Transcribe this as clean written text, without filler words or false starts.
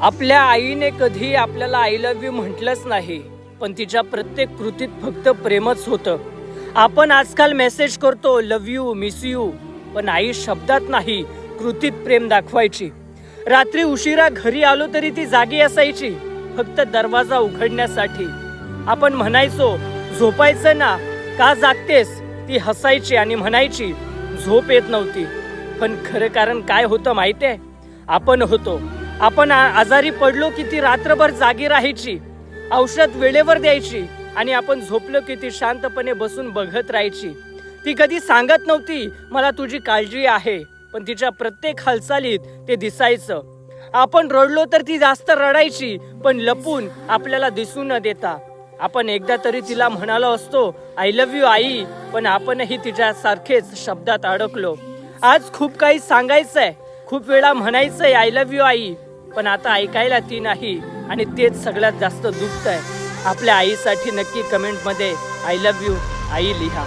आपल्या आईने कधी आपल्याला आय लव्ह यू म्हटलंच नाही, पण तिच्या प्रत्येक कृतीत फक्त प्रेमच होतं. आपण आजकाल मेसेज करतो लव्ह यू, मिस यू, पण आई शब्दात नाही, कृतीत प्रेम दाखवायची. रात्री उशिरा घरी आलो तरी ती जागी असायची, फक्त दरवाजा उघडण्यासाठी. आपण म्हणायचो झोपायचं ना, का जागतेस? ती हसायची आणि म्हणायची झोप येत नव्हती. पण खरं कारण काय होतं माहितीये? आपण आजारी पडलो की ती रात्रभर जागी राहायची, औषध वेळेवर द्यायची आणि आपण झोपलो की ती शांतपणे बसून बघत राहायची. ती कधी सांगत नव्हती मला तुझी काळजी आहे, पण तिच्या प्रत्येक हालचालीत ते दिसायचं. आपण रडलो तर ती जास्त रडायची, पण लपून, आपल्याला दिसू न देता. आपण एकदा तरी तिला म्हणालो असतो आय लव्ह यू आई, पण आपणही तिच्या सारखेच शब्दात अडकलो. आज खूप काही सांगायचंय, खूप वेळा म्हणायचंय आय लव्ह यू आई, पण आता ऐकायला ती नाही आणि तेच सगळ्यात जास्त दुखतंय. आपल्या आईसाठी नक्की कमेंटमध्ये आय लव्ह यू आई लिहा.